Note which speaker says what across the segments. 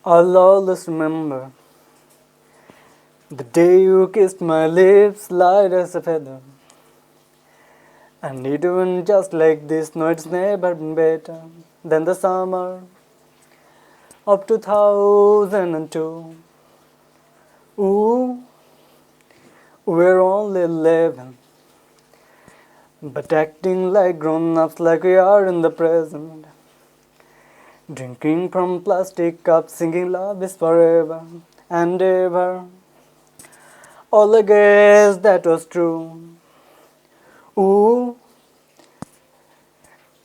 Speaker 1: I'll always remember the day you kissed my lips light as a feather. And it went just like this, no, it's never been better than the summer of 2002. Ooh, we're only 11, but acting like grown-ups, like we are in the present. Drinking from plastic cups, singing love is forever and ever. All I guess that was true. Ooh,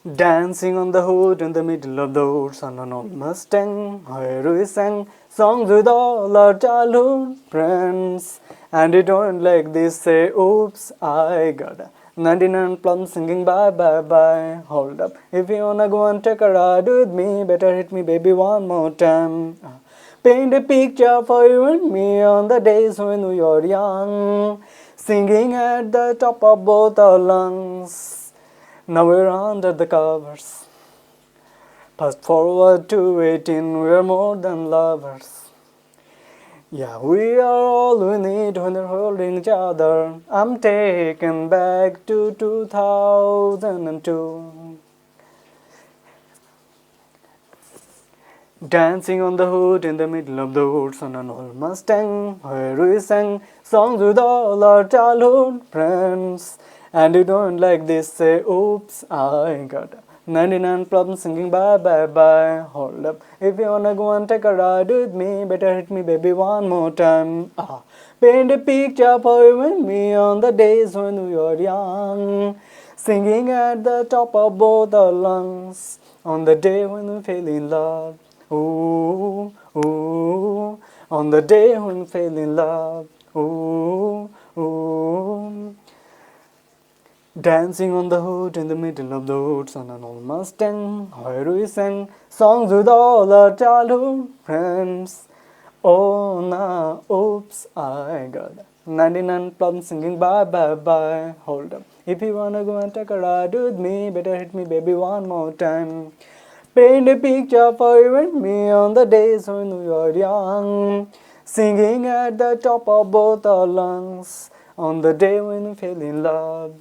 Speaker 1: dancing on the hood in the middle of the woods on an old Mustang, where we sang songs with all our childhood friends. And it went like this, say, oops, I got a 99 plums singing bye bye bye. Hold up, if you wanna go and take a ride with me, better hit me baby one more time. Paint a picture for you and me on the days when we were young, singing at the top of both our lungs. Now we're under the covers. Fast forward to 18, we're more than lovers. Yeah, we are all we need when we're holding each other. I'm taken back to 2002. Dancing on the hood in the middle of the woods on an old Mustang, where we sang songs with all our childhood friends. And it went like this, say, oops, I got 99 problems singing bye bye bye. Hold up, if you wanna go and take a ride with me, better hit me baby one more time. Paint a picture for you and me on the days when we were young, singing at the top of both our lungs, on the day when we fell in love. Ooh, ooh, on the day when we fell in love. Ooh, ooh. Dancing on the hood in the middle of the woods on an old Mustang, where we sang songs with all our childhood friends. Oh, nah, oops, I got 99 plums singing bye bye bye. Hold up, if you wanna go and take a ride with me, better hit me baby one more time. Paint a picture for you and me on the days when we were young, singing at the top of both our lungs, on the day when we fell in love.